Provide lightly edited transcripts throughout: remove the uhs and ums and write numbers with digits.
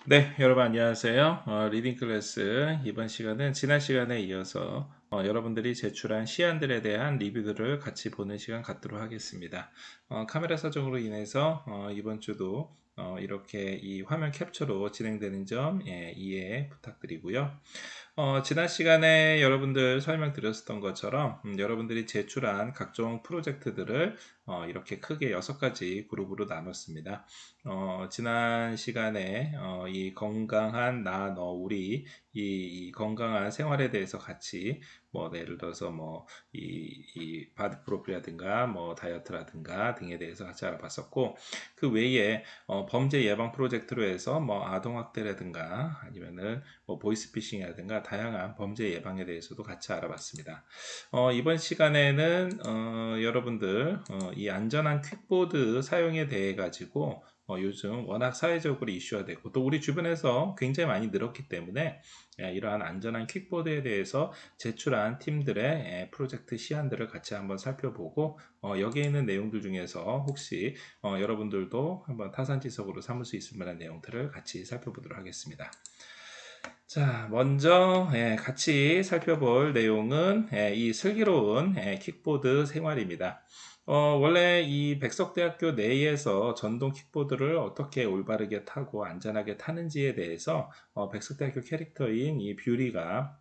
네, 여러분 안녕하세요. 리딩 클래스 이번 시간은 지난 시간에 이어서 여러분들이 제출한 시안들에 대한 리뷰들을 같이 보는 시간 갖도록 하겠습니다. 카메라 사정으로 인해서 이번 주도 이렇게 이 화면 캡처로 진행되는 점 이해 부탁드리고요. 지난 시간에 여러분들 설명드렸었던 것처럼 여러분들이 제출한 각종 프로젝트들을 이렇게 크게 6가지 그룹으로 나눴습니다. 지난 시간에 이 건강한 나, 너, 우리 이 건강한 생활에 대해서 같이 뭐 예를 들어서 뭐 이 바디 프로필이라든가 뭐 다이어트라든가 등에 대해서 같이 알아봤었고, 그 외에 범죄 예방 프로젝트로 해서 뭐 아동학대라든가 아니면은 뭐 보이스피싱이라든가 다양한 범죄 예방에 대해서도 같이 알아봤습니다. 이번 시간에는 여러분들 이 안전한 퀵보드 사용에 대해 가지고 요즘 워낙 사회적으로 이슈화 되고 또 우리 주변에서 굉장히 많이 늘었기 때문에 이러한 안전한 킥보드에 대해서 제출한 팀들의 프로젝트 시안들을 같이 한번 살펴보고 여기에 있는 내용들 중에서 혹시 여러분들도 한번 타산지석으로 삼을 수 있을 만한 내용들을 같이 살펴보도록 하겠습니다. 자, 먼저 같이 살펴볼 내용은 이 슬기로운 킥보드 생활입니다. 원래 이 백석대학교 내에서 전동 킥보드를 어떻게 올바르게 타고 안전하게 타는지에 대해서 백석대학교 캐릭터인 이 뷰리가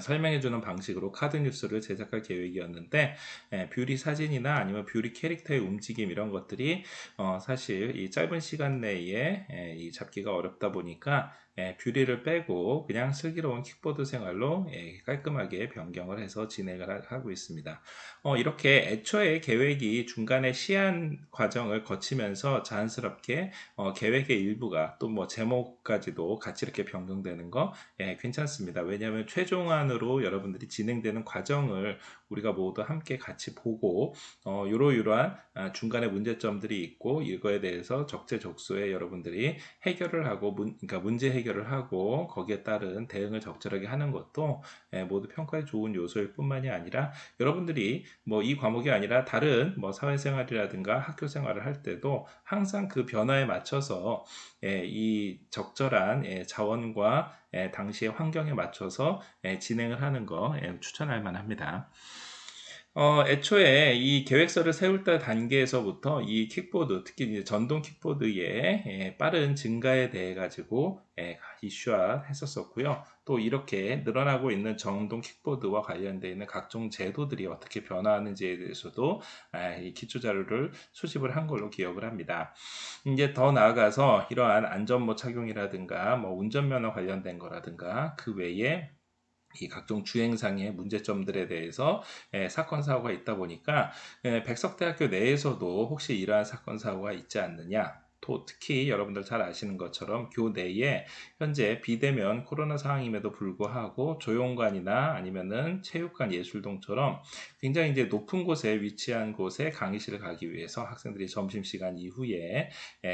설명해주는 방식으로 카드 뉴스를 제작할 계획이었는데, 뷰리 사진이나 아니면 뷰리 캐릭터의 움직임 이런 것들이 사실 이 짧은 시간 내에 이 잡기가 어렵다 보니까 뷰리를 빼고 그냥 슬기로운 킥보드 생활로 깔끔하게 변경을 해서 진행을 하고 있습니다. 이렇게 애초에 계획이 중간에 시안 과정을 거치면서 자연스럽게 계획의 일부가 또 뭐 제목까지도 같이 이렇게 변경되는 거 괜찮습니다. 왜냐하면 최종안으로 여러분들이 진행되는 과정을 우리가 모두 함께 같이 보고 이러이러한 중간에 문제점들이 있고 이거에 대해서 적재적소에 여러분들이 해결을 하고 그러니까 문제 해결을 하고 거기에 따른 대응을 적절하게 하는 것도 모두 평가에 좋은 요소일 뿐만이 아니라 여러분들이 뭐 이 과목이 아니라 다른 뭐 사회생활이라든가 학교 생활을 할 때도 항상 그 변화에 맞춰서 이 적절한 자원과 당시의 환경에 맞춰서 진행을 하는 거 추천할 만합니다. 애초에 이 계획서를 세울 때 단계에서부터 이 킥보드, 특히 이제 전동 킥보드의 빠른 증가에 대해 가지고 이슈화 했었었고요. 또 이렇게 늘어나고 있는 전동 킥보드와 관련되어 있는 각종 제도들이 어떻게 변화하는지에 대해서도 이 기초 자료를 수집을 한 걸로 기억을 합니다. 이제 더 나아가서 이러한 안전모 착용이라든가 뭐 운전면허 관련된 거라든가 그 외에 이 각종 주행상의 문제점들에 대해서 사건 사고가 있다 보니까 백석대학교 내에서도 혹시 이러한 사건 사고가 있지 않느냐, 또 특히 여러분들 잘 아시는 것처럼 교내에 현재 비대면 코로나 상황임에도 불구하고 조용관이나 아니면은 체육관 예술동처럼 굉장히 이제 높은 곳에 위치한 곳에 강의실을 가기 위해서 학생들이 점심시간 이후에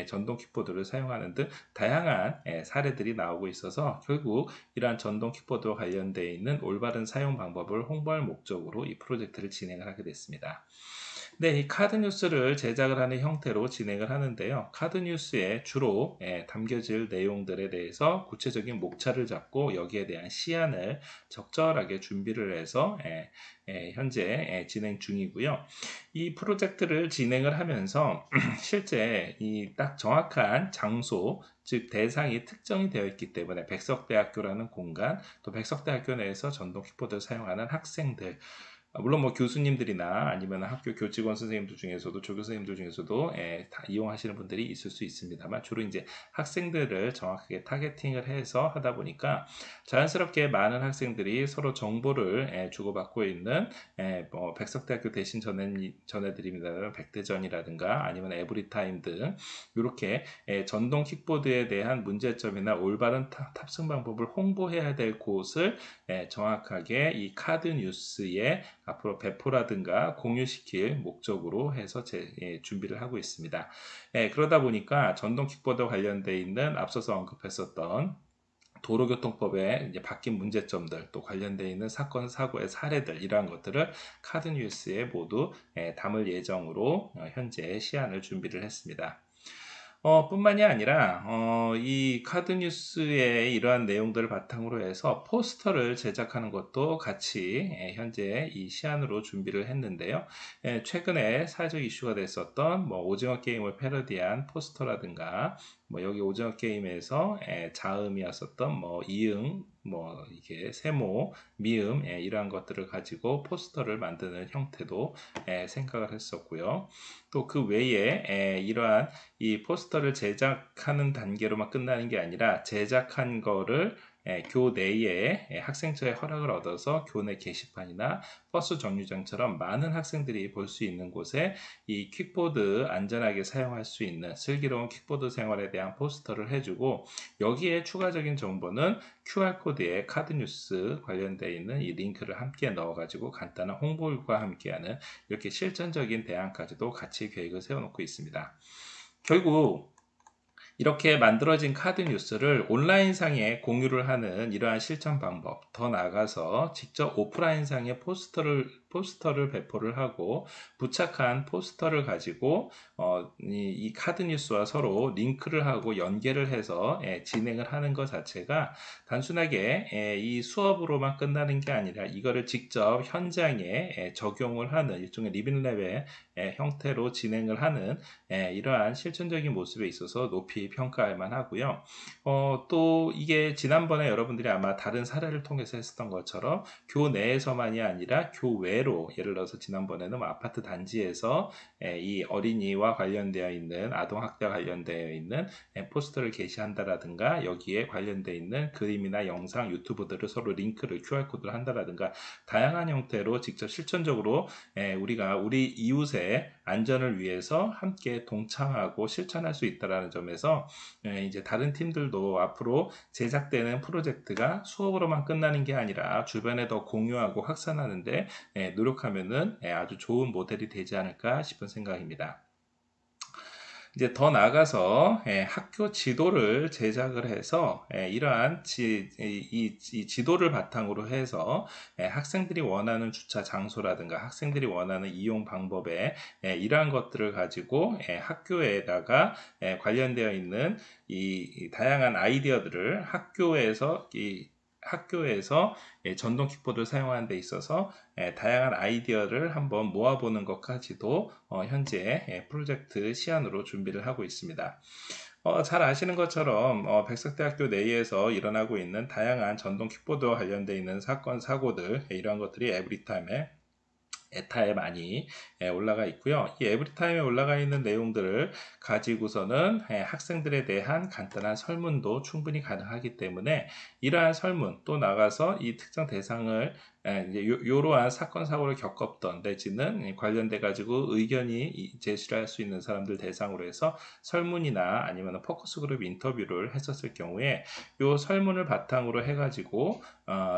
전동 킥보드를 사용하는 등 다양한 사례들이 나오고 있어서 결국 이러한 전동 킥보드와 관련되어 있는 올바른 사용 방법을 홍보할 목적으로 이 프로젝트를 진행을 하게 됐습니다. 네, 이 카드 뉴스를 제작을 하는 형태로 진행을 하는데요. 카드 뉴스에 주로 담겨질 내용들에 대해서 구체적인 목차를 잡고 여기에 대한 시안을 적절하게 준비를 해서 현재 진행 중이고요. 이 프로젝트를 진행을 하면서 실제 이 딱 정확한 장소, 즉 대상이 특정이 되어 있기 때문에 백석대학교라는 공간, 또 백석대학교 내에서 전동 킥보드를 사용하는 학생들, 물론 뭐 교수님들이나 아니면 학교 교직원 선생님들 중에서도 조교 선생님들 중에서도 다 이용하시는 분들이 있을 수 있습니다만 주로 이제 학생들을 정확하게 타겟팅을 해서 하다 보니까 자연스럽게 많은 학생들이 서로 정보를 주고받고 있는 뭐 백석대학교 대신 전해드립니다는 백대전이라든가 아니면 에브리타임 등 이렇게 전동 킥보드에 대한 문제점이나 올바른 탑승 방법을 홍보해야 될 곳을 정확하게 이 카드 뉴스에 앞으로 배포라든가 공유시킬 목적으로 해서 준비를 하고 있습니다. 그러다 보니까 전동 킥보드와 관련되어 있는 앞서서 언급했었던 도로교통법에 이제 바뀐 문제점들, 또 관련되어 있는 사건, 사고의 사례들, 이러한 것들을 카드 뉴스에 모두 담을 예정으로 현재 시안을 준비를 했습니다. 뿐만이 아니라 이 카드 뉴스의 이러한 내용들을 바탕으로 해서 포스터를 제작하는 것도 같이 현재 이 시안으로 준비를 했는데요. 최근에 사회적 이슈가 됐었던 뭐 오징어 게임을 패러디한 포스터라든가 뭐 여기 오징어 게임에서 자음이었었던 뭐 이응 뭐 이게 세모 미음 이러한 것들을 가지고 포스터를 만드는 형태도 생각을 했었고요. 또 그 외에 이러한 이 포스터를 제작하는 단계로만 끝나는 게 아니라 제작한 거를 교내에 학생처의 허락을 얻어서 교내 게시판이나 버스 정류장처럼 많은 학생들이 볼 수 있는 곳에 이 킥보드 안전하게 사용할 수 있는 슬기로운 킥보드 생활에 대한 포스터를 해주고, 여기에 추가적인 정보는 QR코드에 카드 뉴스 관련되어 있는 이 링크를 함께 넣어가지고 간단한 홍보글과 함께하는 이렇게 실전적인 대안까지도 같이 계획을 세워놓고 있습니다. 결국 이렇게 만들어진 카드 뉴스를 온라인상에 공유를 하는 이러한 실천 방법, 더 나아가서 직접 오프라인상에 포스터를 배포를 하고 부착한 포스터를 가지고 이 카드 뉴스와 서로 링크를 하고 연계를 해서 진행을 하는 것 자체가 단순하게 이 수업으로만 끝나는 게 아니라 이거를 직접 현장에 적용을 하는 일종의 리빙랩의 형태로 진행을 하는 이러한 실천적인 모습에 있어서 높이 평가할 만하고요. 또 이게 지난번에 여러분들이 아마 다른 사례를 통해서 했었던 것처럼 교내에서만이 아니라 교외로, 예를 들어서 지난번에는 뭐 아파트 단지에서 이 어린이와 관련되어 있는 아동학대와 관련되어 있는 포스터를 게시한다라든가 여기에 관련되어 있는 그림이나 영상, 유튜브들을 서로 링크를 QR코드를 한다라든가 다양한 형태로 직접 실천적으로 우리가 우리 이웃의 안전을 위해서 함께 동참하고 실천할 수 있다는 점에서 이제 다른 팀들도 앞으로 제작되는 프로젝트가 수업으로만 끝나는 게 아니라 주변에 더 공유하고 확산하는데 노력하면은 아주 좋은 모델이 되지 않을까 싶은 생각입니다. 이제 더 나아가서 학교 지도를 제작을 해서 이러한 이 지도를 바탕으로 해서 학생들이 원하는 주차 장소라든가 학생들이 원하는 이용 방법에 이러한 것들을 가지고 학교에다가 관련되어 있는 이 다양한 아이디어들을 학교에서 전동 킥보드를 사용하는 데 있어서 다양한 아이디어를 한번 모아보는 것까지도 현재 프로젝트 시안으로 준비를 하고 있습니다. 잘 아시는 것처럼 백석대학교 내에서 일어나고 있는 다양한 전동 킥보드와 관련되어 있는 사건, 사고들, 이러한 것들이 에브리타임에 에타에 많이 올라가 있고요. 이 에브리타임에 올라가 있는 내용들을 가지고서는 학생들에 대한 간단한 설문도 충분히 가능하기 때문에 이러한 설문, 또 나가서 이 특정 대상을 이제 요러한 사건 사고를 겪었던 내지는 관련돼 가지고 의견이 제시를 할 수 있는 사람들 대상으로 해서 설문이나 아니면 포커스 그룹 인터뷰를 했었을 경우에 요 설문을 바탕으로 해 가지고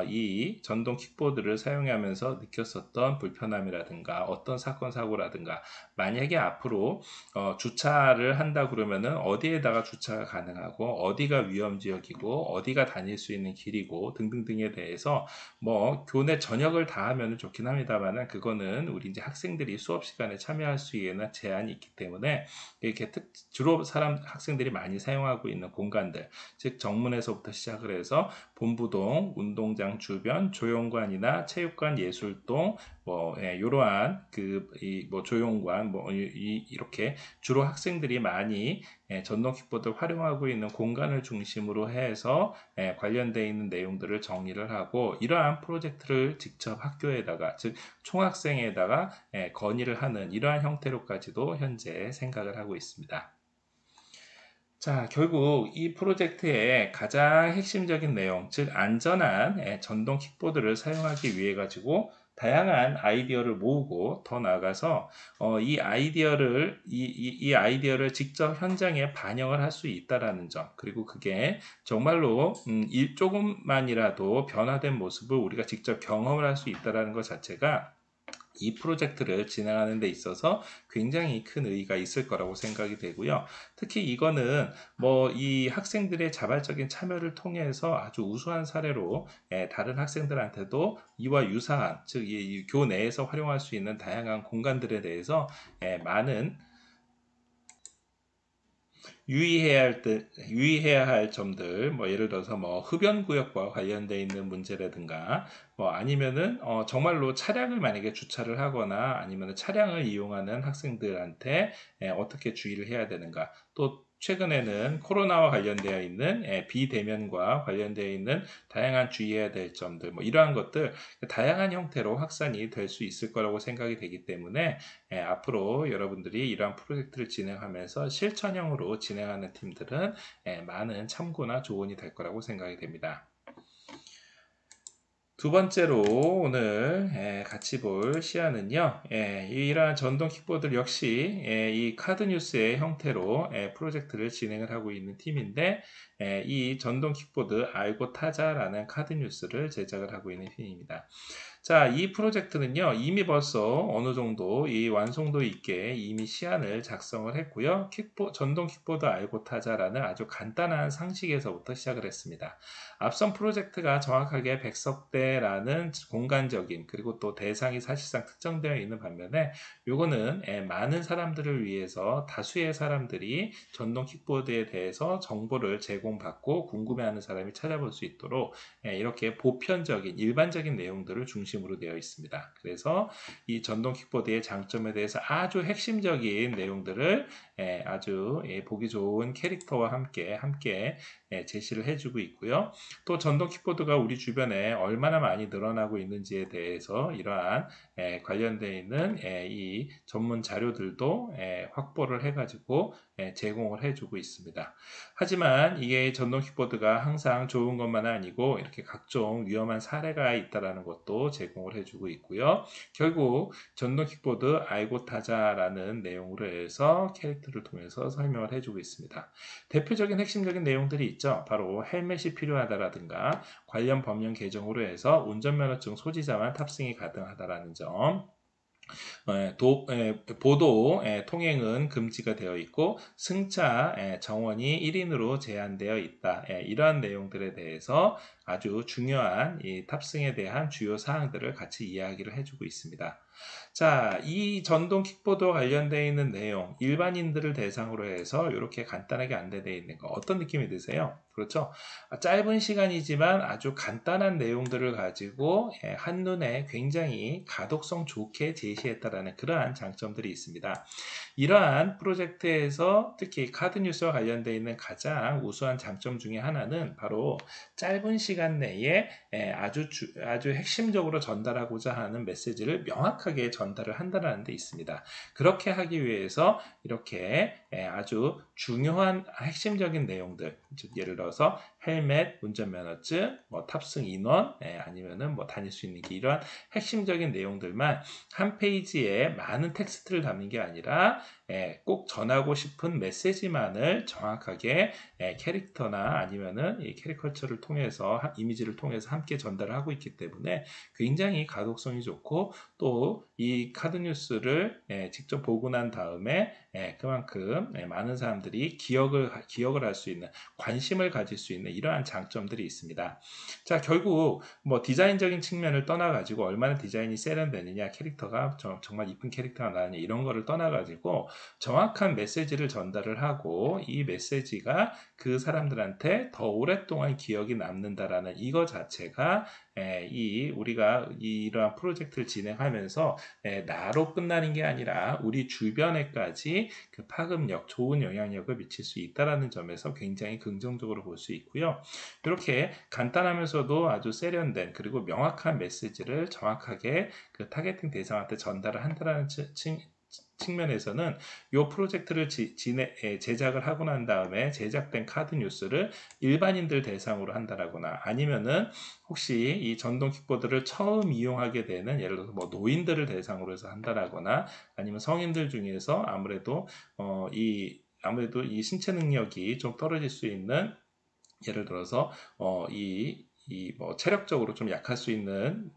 이 전동 킥보드를 사용하면서 느꼈었던 불편함이라든가 어떤 사건 사고라든가, 만약에 앞으로 주차를 한다 그러면은 어디에다가 주차가 가능하고 어디가 위험 지역이고 어디가 다닐 수 있는 길이고 등등등에 대해서 뭐 교내 전역을 다 하면 좋긴 합니다만은 그거는 우리 이제 학생들이 수업 시간에 참여할 수 있는 제한이 있기 때문에 이렇게 주로 학생들이 많이 사용하고 있는 공간들, 즉 정문에서부터 시작을 해서 본부동, 운동장 주변, 조용관이나 체육관, 예술동, 뭐 이러한 뭐 조용관, 뭐 이렇게 주로 학생들이 많이 전동 킥보드를 활용하고 있는 공간을 중심으로 해서 관련되어 있는 내용들을 정리를 하고 이러한 프로젝트를 직접 학교에다가, 즉 총학생에다가 건의를 하는 이러한 형태로까지도 현재 생각을 하고 있습니다. 자, 결국 이 프로젝트의 가장 핵심적인 내용, 즉 안전한 전동 킥보드를 사용하기 위해 가지고 다양한 아이디어를 모으고, 더 나아가서 이 아이디어를 직접 현장에 반영을 할 수 있다라는 점, 그리고 그게 정말로 조금만이라도 변화된 모습을 우리가 직접 경험을 할 수 있다라는 것 자체가 이 프로젝트를 진행하는 데 있어서 굉장히 큰 의의가 있을 거라고 생각이 되고요. 특히 이거는 뭐 이 학생들의 자발적인 참여를 통해서 아주 우수한 사례로 다른 학생들한테도 이와 유사한, 즉 이 교내에서 활용할 수 있는 다양한 공간들에 대해서 많은 유의해야 할 점들, 뭐 예를 들어서 뭐 흡연 구역과 관련되어 있는 문제라든가, 뭐 아니면은 정말로 차량을 만약에 주차를 하거나 아니면 차량을 이용하는 학생들한테 어떻게 주의를 해야 되는가. 또 최근에는 코로나와 관련되어 있는 비대면과 관련되어 있는 다양한 주의해야 될 점들, 뭐 이러한 것들 다양한 형태로 확산이 될 수 있을 거라고 생각이 되기 때문에 앞으로 여러분들이 이러한 프로젝트를 진행하면서 실천형으로 진행하는 팀들은 많은 참고나 조언이 될 거라고 생각이 됩니다. 두 번째로 오늘 같이 볼 시안은요. 이러한 전동 킥보드 역시 이 카드 뉴스의 형태로 프로젝트를 진행을 하고 있는 팀인데 이 전동 킥보드 알고 타자라는 카드 뉴스를 제작을 하고 있는 팀입니다. 자, 이 프로젝트는요, 이미 벌써 어느 정도 이 완성도 있게 이미 시안을 작성을 했고요. 전동 킥보드 알고 타자라는 아주 간단한 상식에서부터 시작을 했습니다. 앞선 프로젝트가 정확하게 백석대라는 공간적인 그리고 또 대상이 사실상 특정되어 있는 반면에 요거는 많은 사람들을 위해서 다수의 사람들이 전동 킥보드에 대해서 정보를 제공받고 궁금해하는 사람이 찾아볼 수 있도록 이렇게 보편적인 일반적인 내용들을 중심으로 되어 있습니다. 그래서 이 전동 킥보드의 장점에 대해서 아주 핵심적인 내용들을 아주 보기 좋은 캐릭터와 함께 제시를 해주고 있고요. 또 전동 킥보드가 우리 주변에 얼마나 많이 늘어나고 있는지에 대해서 이러한 관련되어 있는 이 전문 자료들도 확보를 해가지고 제공을 해주고 있습니다. 하지만 이게 전동 킥보드가 항상 좋은 것만 아니고 이렇게 각종 위험한 사례가 있다는 것도 제공을 해주고 있고요. 결국 전동 킥보드 알고 타자라는 내용으로 해서 캐릭터를 통해서 설명을 해주고 있습니다. 대표적인 핵심적인 내용들이 있죠. 바로 헬멧이 필요하다라든가 관련 법령 개정으로 해서 운전면허증 소지자만 탑승이 가능하다라는 점. 보도 통행은 금지가 되어 있고 승차 정원이 1인으로 제한되어 있다. 이러한 내용들에 대해서 아주 중요한 이 탑승에 대한 주요 사항들을 같이 이야기를 해주고 있습니다. 자, 이 전동 킥보드와 관련되어 있는 내용, 일반인들을 대상으로 해서 이렇게 간단하게 안내되어 있는 거 어떤 느낌이 드세요? 그렇죠? 짧은 시간이지만 아주 간단한 내용들을 가지고 한눈에 굉장히 가독성 좋게 제시했다라는 그러한 장점들이 있습니다. 이러한 프로젝트에서 특히 카드 뉴스와 관련되어 있는 가장 우수한 장점 중에 하나는 바로 짧은 시간 내에 아주 핵심적으로 전달하고자 하는 메시지를 명확하게 전달을 한다는 데 있습니다. 그렇게 하기 위해서 이렇게 아주 중요한 핵심적인 내용들, 즉 예를 들어서 헬멧, 운전면허증, 뭐 탑승 인원, 아니면은 뭐 다닐 수 있는 길 이런 핵심적인 내용들만 한 페이지에 많은 텍스트를 담는 게 아니라 꼭 전하고 싶은 메시지만을 정확하게 캐릭터나 아니면은 이 캐리커처를 통해서 이미지를 통해서 함께 전달을 하고 있기 때문에 굉장히 가독성이 좋고 또 이 카드 뉴스를 직접 보고 난 다음에 그만큼 많은 사람들이 기억을 할 수 있는 관심을 가질 수 있는 이러한 장점들이 있습니다. 자, 결국 뭐 디자인적인 측면을 떠나가지고 얼마나 디자인이 세련되느냐, 캐릭터가 정말 이쁜 캐릭터가 나느냐 이런 거를 떠나가지고 정확한 메시지를 전달을 하고 이 메시지가 그 사람들한테 더 오랫동안 기억이 남는다라는 이거 자체가 우리가 이러한 프로젝트를 진행하면서 나로 끝나는 게 아니라 우리 주변에까지 그 파급력, 좋은 영향력을 미칠 수 있다라는 점에서 굉장히 긍정적으로 볼 수 있고요. 이렇게 간단하면서도 아주 세련된 그리고 명확한 메시지를 정확하게 그 타겟팅 대상한테 전달을 한다라는 측면에서는 이 프로젝트를 제작을 하고 난 다음에 제작된 카드 뉴스를 일반인들 대상으로 한다라거나 아니면은 혹시 이 전동 킥보드를 처음 이용하게 되는 예를 들어서 뭐 노인들을 대상으로 해서 한다라거나 아니면 성인들 중에서 아무래도 이 신체 능력이 좀 떨어질 수 있는 예를 들어서 뭐 체력적으로 좀 약할 수 있는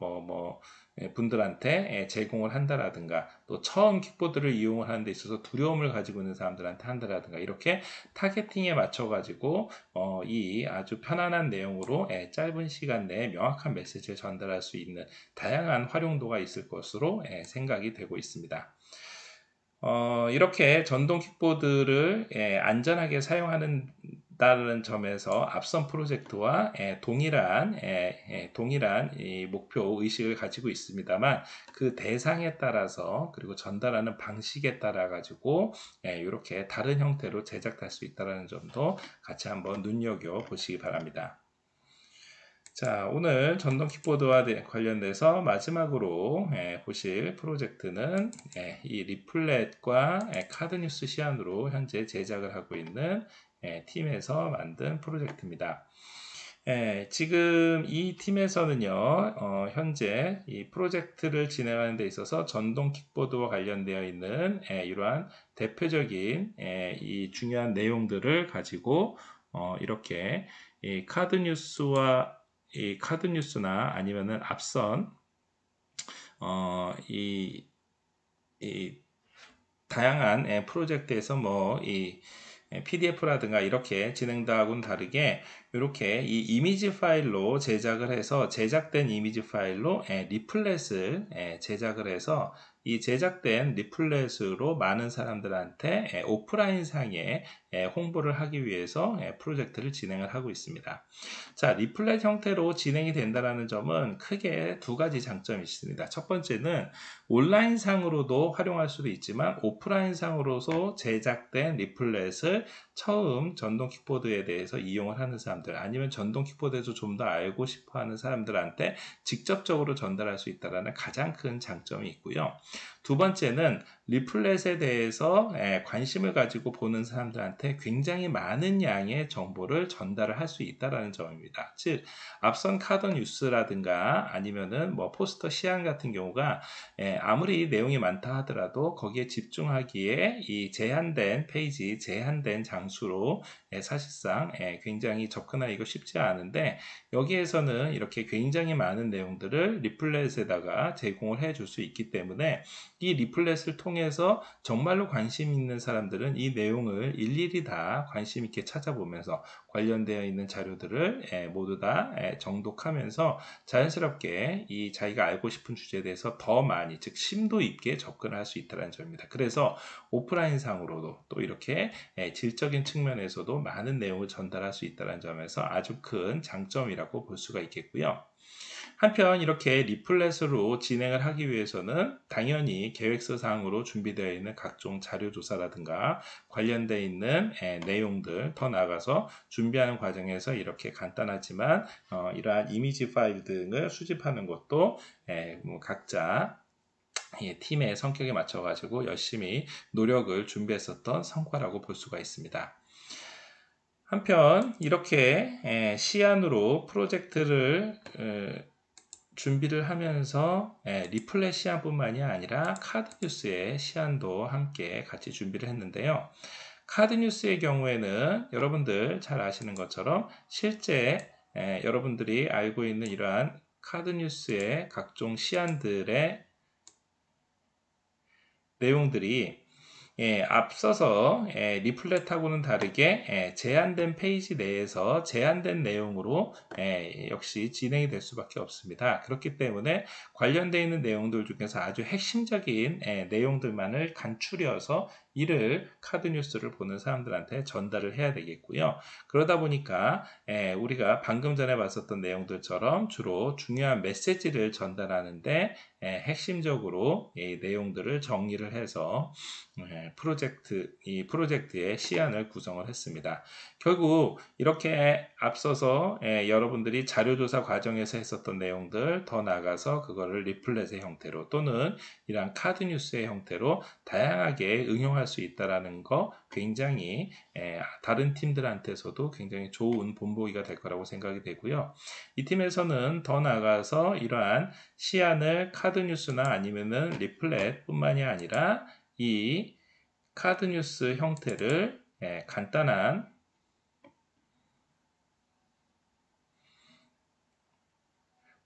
분들한테 제공을 한다라든가 또 처음 킥보드를 이용을 하는 데 있어서 두려움을 가지고 있는 사람들한테 한다라든가 이렇게 타겟팅에 맞춰 가지고 이 아주 편안한 내용으로 짧은 시간 내에 명확한 메시지를 전달할 수 있는 다양한 활용도가 있을 것으로 생각이 되고 있습니다. 이렇게 전동 킥보드를 안전하게 사용하는다는 점에서 앞선 프로젝트와 동일한 이 목표 의식을 가지고 있습니다만 그 대상에 따라서 그리고 전달하는 방식에 따라 가지고 이렇게 다른 형태로 제작할 수 있다는 점도 같이 한번 눈여겨 보시기 바랍니다. 자, 오늘 전동 킥보드와 관련돼서 마지막으로 보실 프로젝트는 이 리플렛과 카드뉴스 시안으로 현재 제작을 하고 있는 팀에서 만든 프로젝트입니다. 지금 이 팀에서는요, 현재 이 프로젝트를 진행하는 데 있어서 전동 킥보드와 관련되어 있는 이러한 대표적인 이 중요한 내용들을 가지고 이렇게 이 카드뉴스나 아니면은 앞선 이 다양한 프로젝트에서 이 PDF라든가 이렇게 진행하고는 다르게 이렇게 이 이미지 파일로 제작을 해서 제작된 이미지 파일로 리플렛을 제작을 해서 이 제작된 리플렛으로 많은 사람들한테 오프라인 상에 홍보를 하기 위해서 프로젝트를 진행을 하고 있습니다. 자, 리플렛 형태로 진행이 된다는 점은 크게 두 가지 장점이 있습니다. 첫 번째는 온라인 상으로도 활용할 수도 있지만 오프라인 상으로서 제작된 리플렛을 처음 전동 킥보드에 대해서 이용을 하는 사람들 아니면 전동 킥보드에서 좀 더 알고 싶어 하는 사람들한테 직접적으로 전달할 수 있다는 가장 큰 장점이 있고요. 두 번째는 리플렛에 대해서 관심을 가지고 보는 사람들한테 굉장히 많은 양의 정보를 전달을 할 수 있다는 점입니다. 즉 앞선 카드 뉴스라든가 아니면은 포스터 시안 같은 경우가 아무리 내용이 많다 하더라도 거기에 집중하기에 이 제한된 페이지, 제한된 장수로 사실상 굉장히 접근하기가 쉽지 않은데 여기에서는 이렇게 굉장히 많은 내용들을 리플렛에다가 제공을 해줄 수 있기 때문에 이 리플렛을 통해서 정말로 관심 있는 사람들은 이 내용을 일일이 다 관심 있게 찾아보면서 관련되어 있는 자료들을 모두 다 정독하면서 자연스럽게 이 자기가 알고 싶은 주제에 대해서 더 많이, 즉 심도 있게 접근을 할 수 있다는 점입니다. 그래서 오프라인 상으로도 또 이렇게 질적인 측면에서도 많은 내용을 전달할 수 있다는 점에서 아주 큰 장점이라고 볼 수가 있겠고요. 한편 이렇게 리플렛으로 진행을 하기 위해서는 당연히 계획서상으로 준비되어 있는 각종 자료조사라든가 관련되어 있는 내용들 더 나아가서 준비하는 과정에서 이렇게 간단하지만 이러한 이미지 파일 등을 수집하는 것도 각자 팀의 성격에 맞춰 가지고 열심히 노력을 준비했었던 성과라고 볼 수가 있습니다. 한편 이렇게 시안으로 프로젝트를 준비를 하면서 리플렛 시안뿐만이 아니라 카드뉴스의 시안도 함께 같이 준비를 했는데요. 카드뉴스의 경우에는 여러분들 잘 아시는 것처럼 실제 여러분들이 알고 있는 이러한 카드뉴스의 각종 시안들의 내용들이 앞서서 리플렛하고는 다르게 제한된 페이지 내에서 제한된 내용으로 역시 진행이 될 수밖에 없습니다. 그렇기 때문에 관련되어 있는 내용들 중에서 아주 핵심적인 내용들만을 간추려서 이를 카드뉴스를 보는 사람들한테 전달을 해야 되겠고요. 그러다 보니까 우리가 방금 전에 봤었던 내용들처럼 주로 중요한 메시지를 전달하는데 핵심적으로 이 내용들을 정리를 해서 이 프로젝트의 시안을 구성을 했습니다. 결국 이렇게 앞서서 여러분들이 자료조사 과정에서 했었던 내용들 더 나아가서 그거를 리플렛의 형태로 또는 이러한 카드뉴스의 형태로 다양하게 응용할 수 있다는 거 굉장히 다른 팀들한테서도 굉장히 좋은 본보기가 될 거라고 생각이 되고요. 이 팀에서는 더 나아가서 이러한 시안을 카드뉴스나 아니면은 리플렛 뿐만이 아니라 이 카드뉴스 형태를 간단한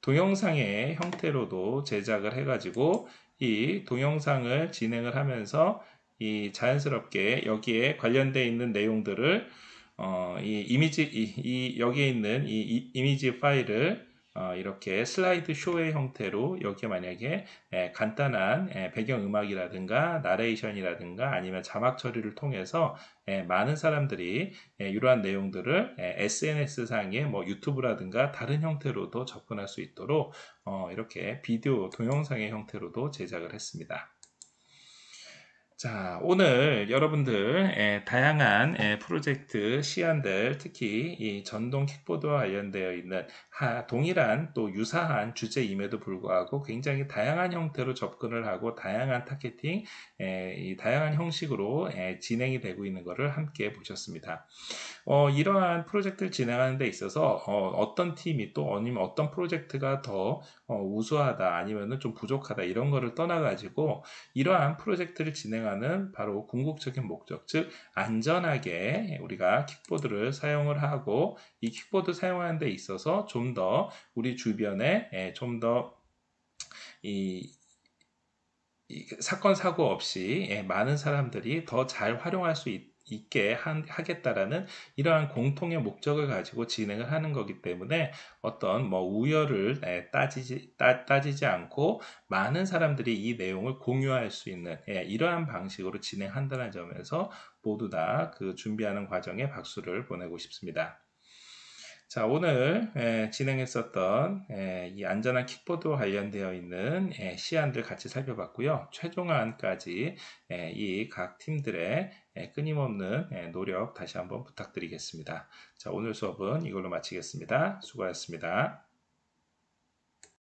동영상의 형태로도 제작을 해가지고 이 동영상을 진행을 하면서 이 자연스럽게 여기에 관련되어 있는 내용들을 여기에 있는 이 이미지 파일을 이렇게 슬라이드 쇼의 형태로 여기에 만약에 간단한 배경음악이라든가 나레이션이라든가 아니면 자막 처리를 통해서 많은 사람들이 이러한 내용들을 SNS상의 뭐 유튜브라든가 다른 형태로도 접근할 수 있도록 이렇게 비디오 동영상의 형태로도 제작을 했습니다. 자, 오늘 여러분들 다양한 프로젝트 시안들, 특히 이 전동 킥보드와 관련되어 있는 동일한 또 유사한 주제임에도 불구하고 굉장히 다양한 형태로 접근을 하고 다양한 타겟팅, 이 다양한 형식으로 진행이 되고 있는 것을 함께 보셨습니다. 이러한 프로젝트를 진행하는 데 있어서 어떤 팀이 또 아니면 어떤 프로젝트가 더 우수하다 아니면은 좀 부족하다 이런 거를 떠나가지고 이러한 프로젝트를 진행하는 바로 궁극적인 목적, 즉 안전하게 우리가 킥보드를 사용을 하고 이 킥보드 사용하는 데 있어서 좀 더 우리 주변에 좀 더 이 사건 사고 없이 많은 사람들이 더 잘 활용할 수 있게 하겠다라는 이러한 공통의 목적을 가지고 진행을 하는 거기 때문에 어떤 뭐 우열을 따지지 않고 많은 사람들이 이 내용을 공유할 수 있는 이러한 방식으로 진행한다는 점에서 모두 다 그 준비하는 과정에 박수를 보내고 싶습니다. 자, 오늘 진행했었던 이 안전한 킥보드와 관련되어 있는 시안들 같이 살펴봤고요. 최종안까지 이 각 팀들의 끊임없는 노력 다시 한번 부탁드리겠습니다. 자, 오늘 수업은 이걸로 마치겠습니다. 수고하셨습니다.